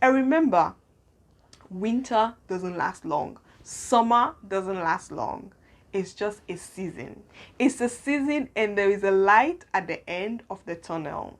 And remember, winter doesn't last long. Summer doesn't last long. It's just a season. It's a season, and there is a light at the end of the tunnel.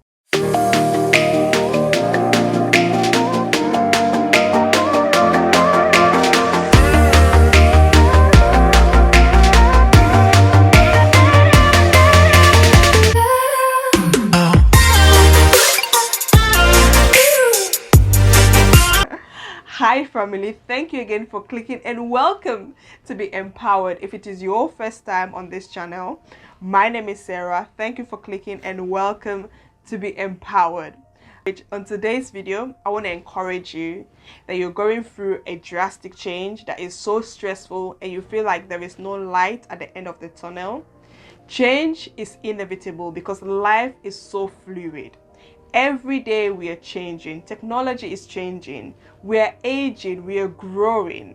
Hi family, thank you again for clicking and welcome to Be Empowered. If it is your first time on this channel, my name is Sarah. Thank you for clicking and welcome to Be Empowered. On today's video, I want to encourage you that you're going through a drastic change that is so stressful and you feel like there is no light at the end of the tunnel. Change is inevitable because life is so fluid. Every day we are changing. Technology is changing. We are aging. We are growing.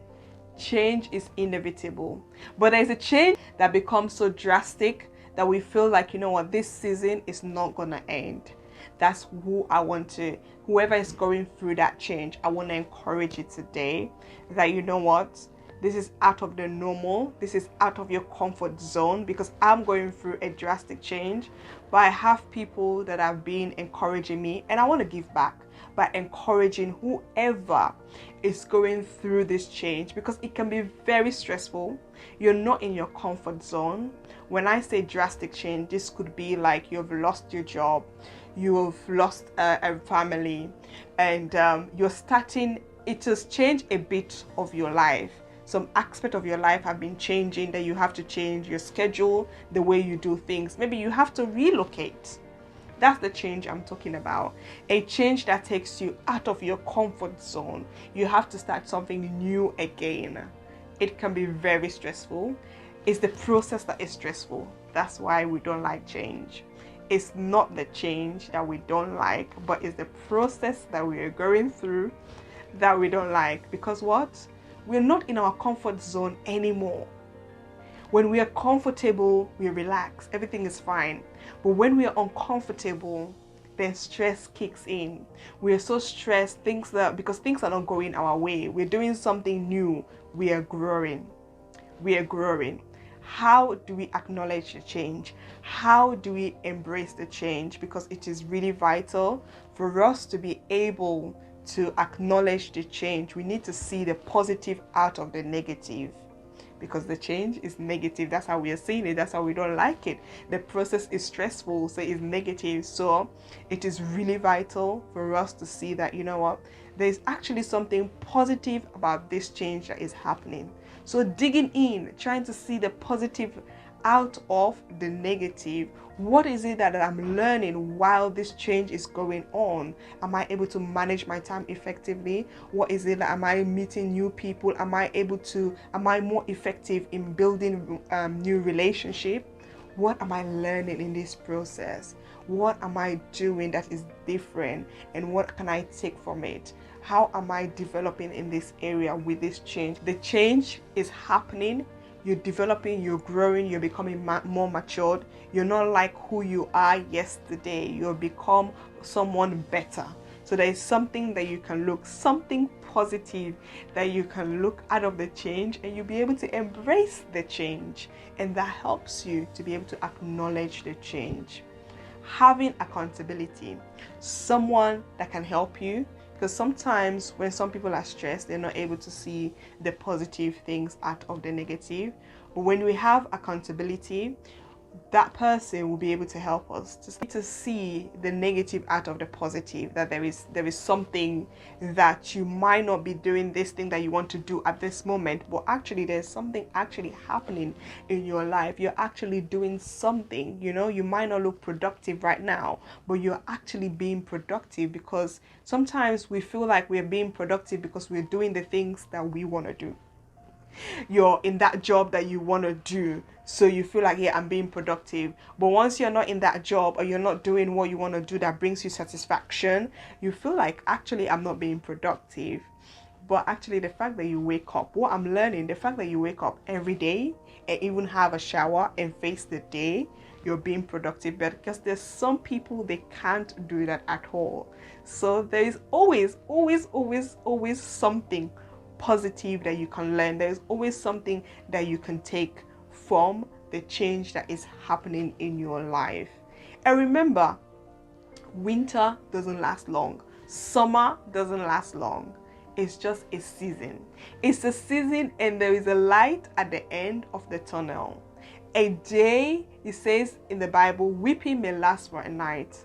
Change is inevitable. But there's a change that becomes so drastic that we feel like, you know what, this season is not going to end. That's whoever is going through that change, I want to encourage you today that, you know what, this is out of the normal. This is out of your comfort zone because I'm going through a drastic change. But I have people that have been encouraging me, and I want to give back by encouraging whoever is going through this change because it can be very stressful. You're not in your comfort zone. When I say drastic change, this could be like you've lost your job, you've lost a family, and it has changed a bit of your life. Some aspect of your life have been changing, that you have to change your schedule, the way you do things. Maybe you have to relocate. That's the change I'm talking about. A change that takes you out of your comfort zone. You have to start something new again. It can be very stressful. It's the process that is stressful. That's why we don't like change. It's not the change that we don't like, but it's the process that we are going through that we don't like. Because what? We're not in our comfort zone anymore. When we are comfortable, we relax. Everything is fine. But when we are uncomfortable, then stress kicks in. We are so stressed because things are not going our way. We're doing something new. We are growing. We are growing. How do we acknowledge the change? How do we embrace the change? Because it is really vital for us to be able to acknowledge the change. We need to see the positive out of the negative because the change is negative. That's how we are seeing it. That's how we don't like it. The process is stressful, so it's negative. So it is really vital for us to see that, you know what, there's actually something positive about this change that is happening. So digging in, trying to see the positive out of the negative. What is it that I'm learning while this change is going on? Am I able to manage my time effectively? What is it that am I meeting new people? Am I more effective in building new relationship? What am I learning in this process? What am I doing that is different, and what can I take from it? How am I developing in this area with this change? The change is happening. You're developing, you're growing, you're becoming more matured. You're not like who you are yesterday. You've become someone better. So there is something that you can look, something positive that you can look out of the change, and you'll be able to embrace the change. And that helps you to be able to acknowledge the change. Having accountability, someone that can help you. Because sometimes when some people are stressed, they're not able to see the positive things out of the negative. But when we have accountability, that person will be able to help us to see the negative out of the positive, that there is something that you might not be doing this thing that you want to do at this moment, but actually there's something actually happening in your life. You're actually doing something, you know. You might not look productive right now, but you're actually being productive, because sometimes we feel like we're being productive because we're doing the things that we want to do. You're in that job that you want to do, so you feel like, yeah, I'm being productive. But once you're not in that job, or you're not doing what you want to do that brings you satisfaction, you feel like, actually, I'm not being productive. But actually, the fact that you wake up, what I'm learning, the fact that you wake up every day and even have a shower and face the day, you're being productive, but because there's some people they can't do that at all. So there is always something positive that you can learn. There's always something that you can take from the change that is happening in your life. And remember, winter doesn't last long. Summer doesn't last long. It's just a season. It's a season, and there is a light at the end of the tunnel. A day, it says in the Bible, weeping may last for a night,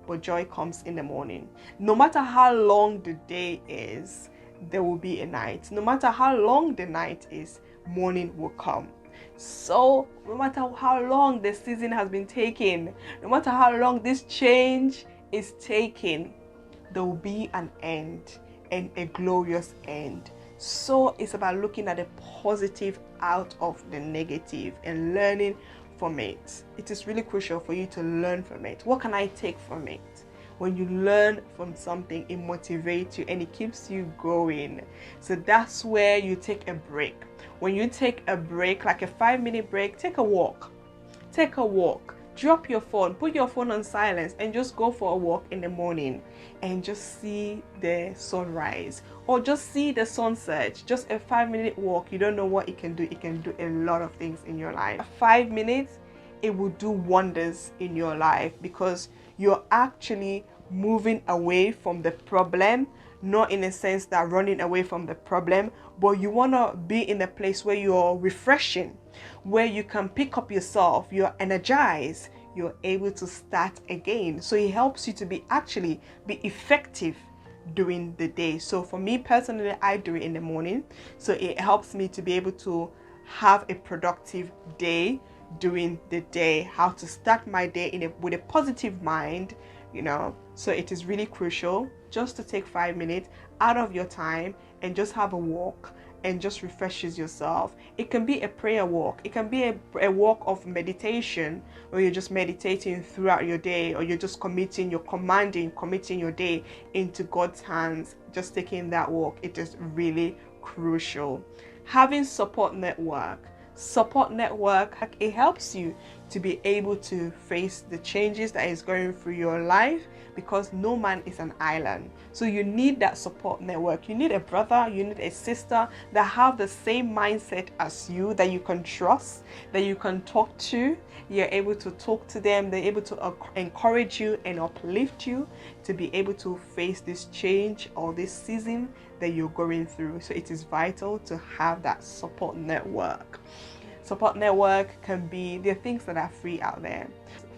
but joy comes in the morning. No matter how long the day is, there will be a night. No matter how long the night is, morning will come. So no matter how long the season has been taking, no matter how long this change is taking, there will be an end, and a glorious end. So it's about looking at the positive out of the negative and learning from it. It is really crucial for you to learn from it. What can I take from it? When you learn from something, it motivates you and it keeps you going. So that's where you take a break. When you take a break, like a 5-minute break, take a walk. Take a walk. Drop your phone, put your phone on silence, and just go for a walk in the morning and just see the sunrise or just see the sunset. Just a 5-minute walk. You don't know what it can do. It can do a lot of things in your life. 5 minutes, it will do wonders in your life because you're actually moving away from the problem, not in a sense that running away from the problem, but you want to be in a place where you're refreshing, where you can pick up yourself, you're energized, you're able to start again. So it helps you to be effective during the day. So for me personally, I do it in the morning. So it helps me to be able to have a productive day during the day, how to start my day with a positive mind, So it is really crucial just to take 5 minutes out of your time and just have a walk and just refreshes yourself. It can be a prayer walk. It can be a walk of meditation where you're just meditating throughout your day, or you're just committing your day into God's hands, just taking that walk. It is really crucial. Having support network, it helps you to be able to face the changes that is going through your life, because no man is an island. So you need that support network. You need a brother, you need a sister that have the same mindset as you, that you can trust, that you can talk to. You're able to talk to them. They're able to encourage you and uplift you to be able to face this change or this season that you're going through. So it is vital to have that support network. Support network can be, there are things that are free out there.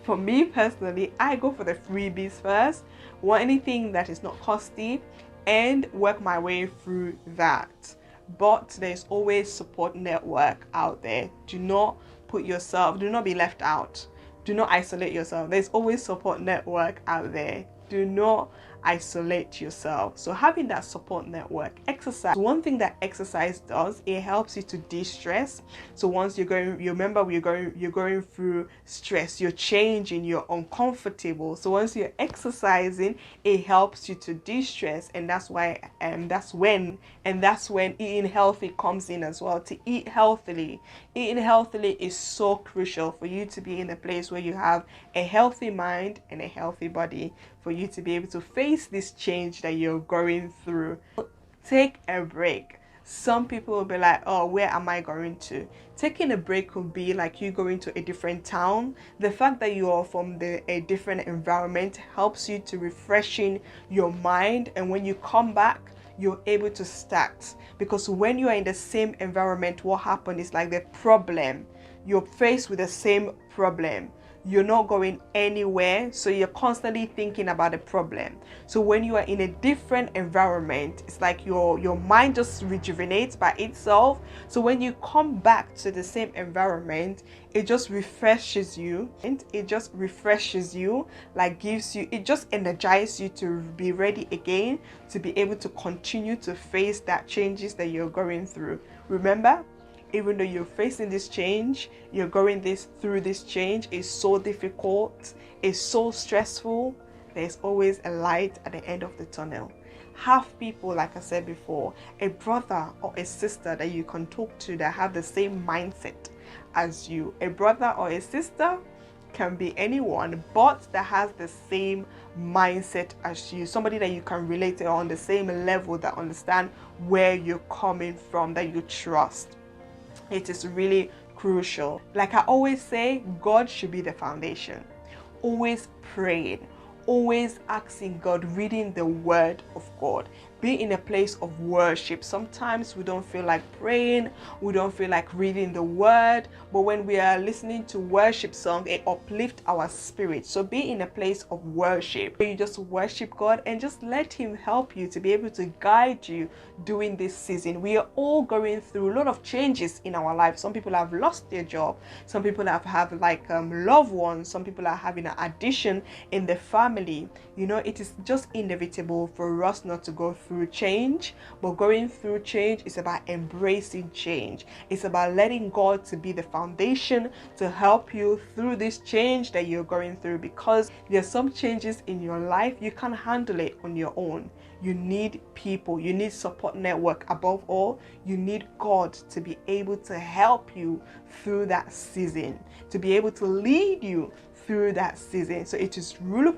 For me personally, I go for the freebies first, or anything that is not costly, and work my way through that. But there's always support network out there. Do not be left out. Do not isolate yourself. There's always support network out there. Do not isolate yourself. So having that support network. Exercise, one thing that exercise does, it helps you to de-stress. So once you're going through stress, you're changing, you're uncomfortable. So once you're exercising, it helps you to de-stress, and that's when eating healthy comes in as well. To eat healthily is so crucial for you to be in a place where you have a healthy mind and a healthy body, for you to be able to face this change that you're going through. Take a break. Some people will be like, oh, where am I going to? Taking a break could be like you going to a different town. The fact that you are from a different environment helps you to refreshing your mind, and when you come back, you're able to start. Because when you are in the same environment, what happens is like the problem, you're faced with the same problem. You're not going anywhere, so you're constantly thinking about the problem. So when you are in a different environment, it's like your mind just rejuvenates by itself. So when you come back to the same environment, it just refreshes you, and it just energizes you to be ready again, to be able to continue to face that changes that you're going through. Remember, even though you're facing this change, you're going through this change, it's so difficult, it's so stressful, there's always a light at the end of the tunnel. Have people, like I said before, a brother or a sister that you can talk to that have the same mindset as you. A brother or a sister can be anyone, but that has the same mindset as you, somebody that you can relate to on the same level, that understand where you're coming from, that you trust. It is really crucial. Like I always say, God should be the foundation. Always praying, always asking God, reading the word of God. Be in a place of worship. Sometimes we don't feel like praying, we don't feel like reading the word, but when we are listening to worship song, it uplifts our spirit. So be in a place of worship where you just worship God and just let him help you to be able to guide you during this season. We are all going through a lot of changes in our life. Some people have lost their job, some people have loved ones, some people are having an addition in the family. You know, it is just inevitable for us not to go through change, but going through change is about embracing change. It's about letting God to be the foundation to help you through this change that you're going through, because there's some changes in your life you can't handle it on your own. You need people, you need support network. Above all, you need God to be able to help you through that season, to be able to lead you through that season. So it is really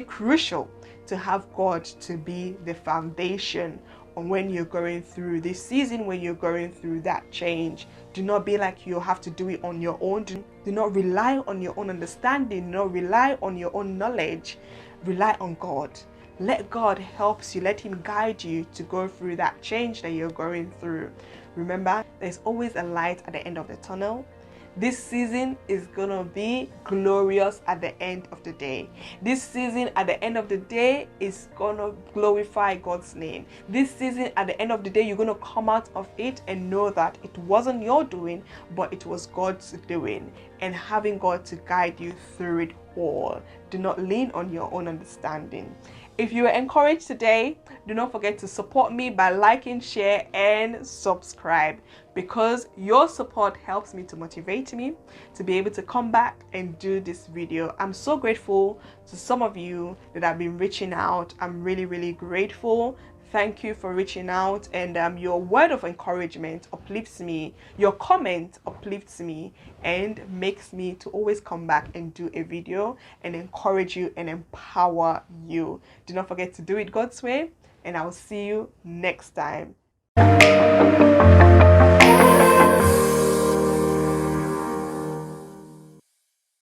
crucial to have God to be the foundation on when you're going through this season, when you're going through that change. Do not be like you have to do it on your own. Do not rely on your own understanding. Do not rely on your own knowledge. Rely on God. Let God help you. Let him guide you to go through that change that you're going through. Remember, there's always a light at the end of the tunnel. This season is gonna be glorious at the end of the day. This season at the end of the day is gonna glorify God's name. This season at the end of the day, you're gonna come out of it and know that it wasn't your doing, but it was God's doing, and having God to guide you through it all. Do not lean on your own understanding. If you were encouraged today, do not forget to support me by liking, share, and subscribe, because your support helps me to motivate me to be able to come back and do this video. I'm so grateful to some of you that have been reaching out. I'm really grateful. Thank you for reaching out, and your word of encouragement uplifts me. Your comment uplifts me and makes me to always come back and do a video and encourage you and empower you. Do not forget to do it God's way, and I will see you next time.